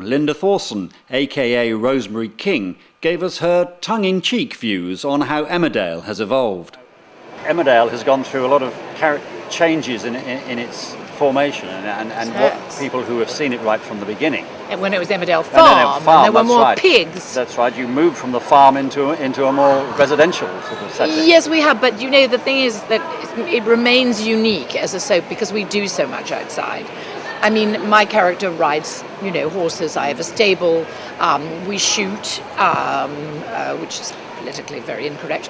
Linda-Thorson, aka Rosemary King, gave us her tongue-in-cheek views on how Emerdale has evolved. Emerdale has gone through a lot of changes in its formation and what people who have seen it right from the beginning. And when it was Emerdale Farm, and there were more pigs. That's right, you moved from the farm into a more residential sort of setting. Yes, we have, but the thing is that it remains unique as a soap because we do so much outside. I mean, my character rides, horses. I have a stable. We shoot, which is politically very incorrect,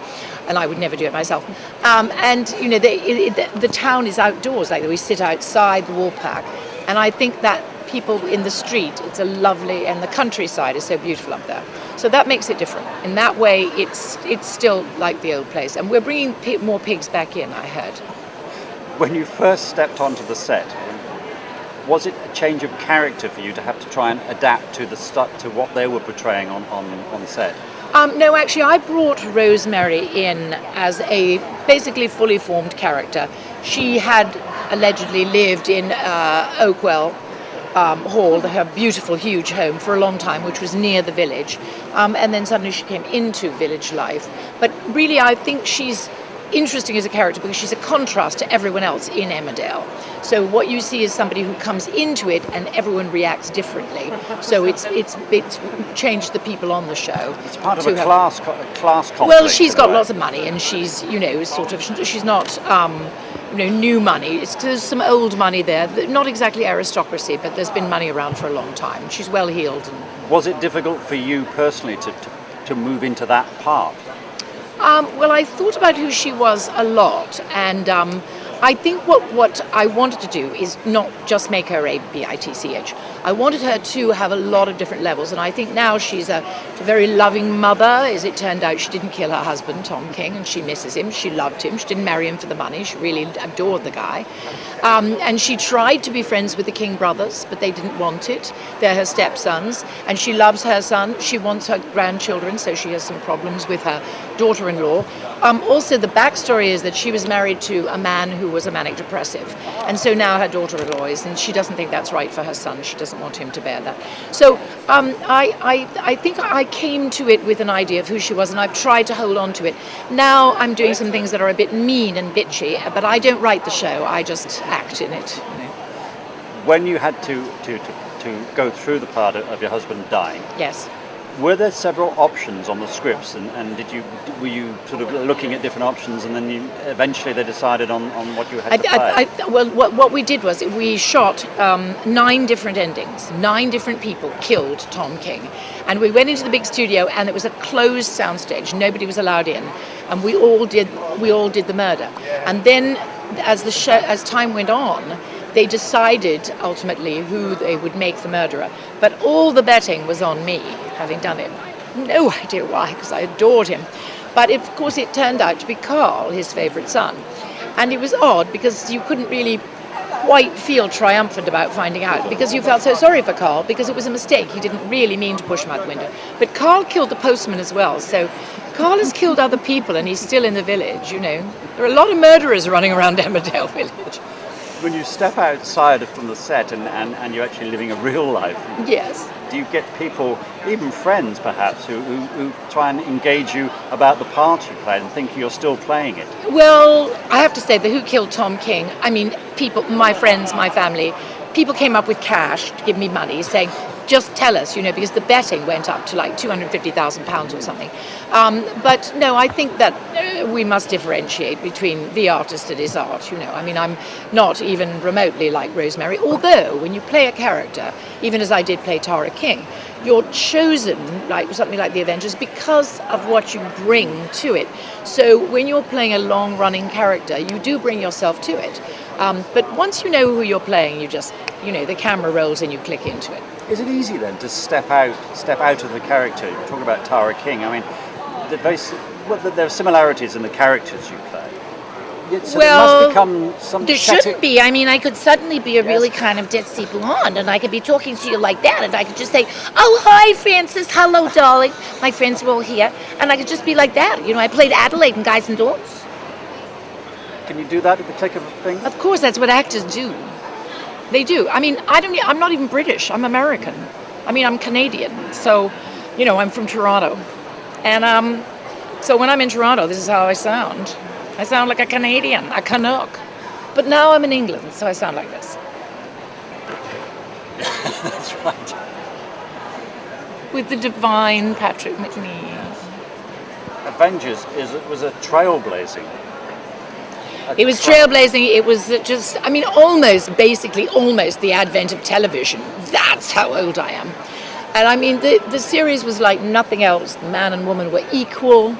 and I would never do it myself. The town is outdoors. Like we sit outside the Woolpack, and I think that people in the street, it's a lovely, and the countryside is so beautiful up there. So that makes it different. In that way, it's still like the old place, and we're bringing more pigs back in. I heard. When you first stepped onto the set, was it a change of character for you to have to try and adapt to to what they were portraying on set? No, actually, I brought Rosemary in as a basically fully formed character. She had allegedly lived in Oakwell Hall, her beautiful, huge home, for a long time, which was near the village. And then suddenly she came into village life. But really, I think she's interesting as a character because she's a contrast to everyone else in Emerdale. So what you see is somebody who comes into it and everyone reacts differently. So it's changed the people on the show. It's part of a class conflict. Well, she's got lots of money and she's, she's not, new money. There's some old money there, not exactly aristocracy, but there's been money around for a long time. She's well heeled. Was it difficult for you personally to move into that part? Well, I thought about who she was a lot, and I think what I wanted to do is not just make her a bitch. I wanted her to have a lot of different levels, and I think now she's a very loving mother. As it turned out, she didn't kill her husband, Tom King, and she misses him. She loved him. She didn't marry him for the money. She really adored the guy. And she tried to be friends with the King brothers, but they didn't want it. They're her stepsons, and she loves her son. She wants her grandchildren, so she has some problems with her daughter-in-law. Also, the backstory is that she was married to a man who was a manic depressive, and so now her daughter-in-law is, and she doesn't think that's right for her son. She doesn't want him to bear that. So I think I came to it with an idea of who she was, and I've tried to hold on to it. Now I'm doing some things that are a bit mean and bitchy, but I don't write the show. I just act in it. When you had to go through the part of your husband dying, yes. Were there several options on the scripts, and were you sort of looking at different options, and then eventually they decided on what you had to play? Well, what we did was we shot 9 different endings. 9 different people killed Tom King, and we went into the big studio, and it was a closed soundstage. Nobody was allowed in, and we all did the murder. And then, as time went on, they decided ultimately who they would make the murderer. But all the betting was on me, having done it. No idea why, because I adored him. But of course it turned out to be Carl, his favourite son. And it was odd because you couldn't really quite feel triumphant about finding out, because you felt so sorry for Carl because it was a mistake. He didn't really mean to push him out the window. But Carl killed the postman as well. So Carl has killed other people and he's still in the village, There are a lot of murderers running around Emerdale village. When you step outside from the set and you're actually living a real life, yes, do you get people, even friends perhaps, who try and engage you about the part you played and think you're still playing it? Well, I have to say that who killed Tom King, I mean, people, my friends, my family, people came up with cash to give me money saying, just tell us, because the betting went up to like £250,000 or something. But no, I think that we must differentiate between the artist and his art, I mean, I'm not even remotely like Rosemary, although when you play a character, even as I did play Tara King, you're chosen, like something like the Avengers, because of what you bring to it. So when you're playing a long-running character, you do bring yourself to it. But once you know who you're playing, you just, the camera rolls and you click into it. Is it easy then to step out of the character? You're talking about Tara King. I mean, there are similarities in the characters you play. So well, there must become some there shouldn't be. I mean, I could suddenly be a really kind of ditzy blonde, and I could be talking to you like that, and I could just say, "Oh, hi, Francis. Hello, darling. My friends are all here," and I could just be like that. I played Adelaide in Guys and Dolls. Can you do that at the click of a finger? Of course, that's what actors do. They do. I mean, I'm not even British. I'm American. I mean, I'm Canadian, so, I'm from Toronto. And so when I'm in Toronto, this is how I sound. I sound like a Canadian, a Canuck. But now I'm in England, so I sound like this. That's right. With the divine Patrick Macnee. Avengers was a trailblazing. It was trailblazing. It was just, almost the advent of television. That's how old I am. And I mean, the series was like nothing else. Man and woman were equal.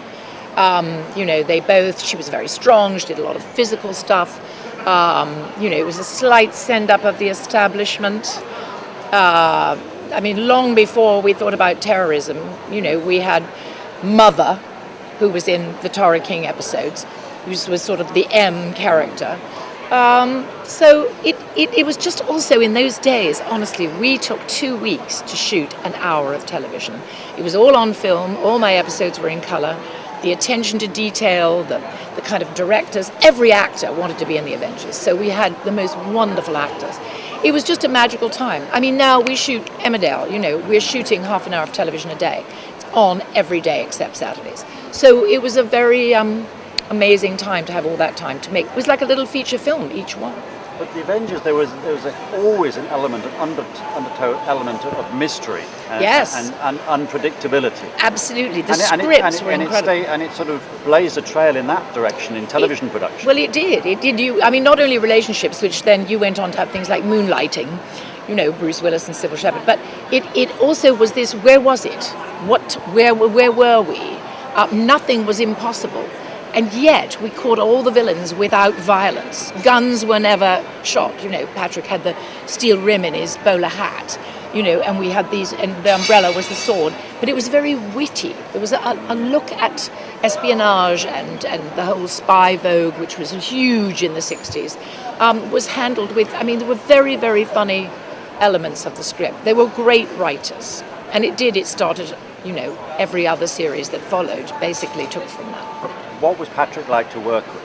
She was very strong. She did a lot of physical stuff. It was a slight send-up of the establishment. Long before we thought about terrorism, we had Mother, who was in the Tara King episodes, who was sort of the M character. So it was just also in those days, honestly, we took 2 weeks to shoot an hour of television. It was all on film, all my episodes were in colour. The attention to detail, the kind of directors, every actor wanted to be in the Avengers. So we had the most wonderful actors. It was just a magical time. I mean, now we shoot Emerdale, we're shooting half an hour of television a day. It's on every day except Saturdays. So it was a very amazing time to have all that time to make. It was like a little feature film, each one. But the Avengers, there was always an element, an undertow element of mystery and unpredictability. Absolutely, the scripts were incredible. And it sort of blazed a trail in that direction in television production. Well, it did. Not only relationships, which then you went on to have things like Moonlighting, Bruce Willis and Sybil Shepherd, but it also was this, where was it? Where were we? Nothing was impossible. And yet we caught all the villains without violence. Guns were never shot. Patrick had the steel rim in his bowler hat, and we had these, and the umbrella was the sword. But it was very witty. There was a look at espionage and the whole spy vogue, which was huge in the 60s, was handled with, there were very, very funny elements of the script. They were great writers. And it started, every other series that followed basically took from that. What was Patrick like to work with?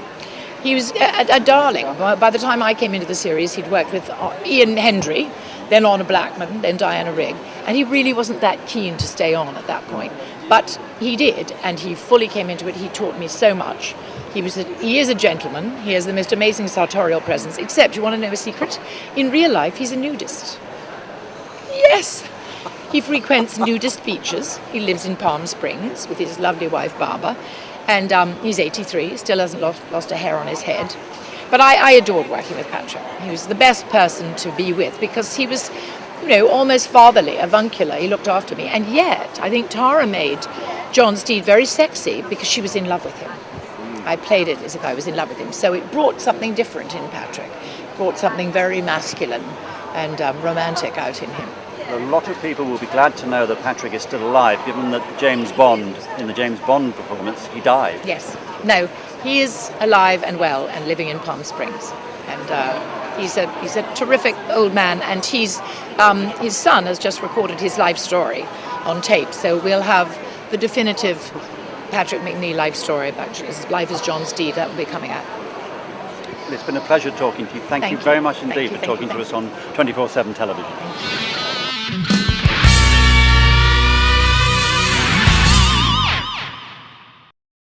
He was a darling. By the time I came into the series, he'd worked with Ian Hendry, then Honor Blackman, then Diana Rigg, and he really wasn't that keen to stay on at that point. But he did, and he fully came into it. He taught me so much. He is a gentleman. He has the most amazing sartorial presence, except, you want to know a secret? In real life, he's a nudist. Yes! He frequents nudist beaches. He lives in Palm Springs with his lovely wife, Barbara. And he's 83, still hasn't lost a hair on his head. But I adored working with Patrick. He was the best person to be with because he was, almost fatherly, avuncular. He looked after me. And yet, I think Tara made John Steed very sexy because she was in love with him. I played it as if I was in love with him. So it brought something different in Patrick. It brought something very masculine and romantic out in him. A lot of people will be glad to know that Patrick is still alive, given that in the James Bond performance, he died. Yes. No, he is alive and well and living in Palm Springs. And he's a terrific old man, and his son has just recorded his life story on tape. So we'll have the definitive Patrick Macnee life story about his life as John Steed. That will be coming out. It's been a pleasure talking to you. Thank you very much indeed for talking to us on 24/7 television.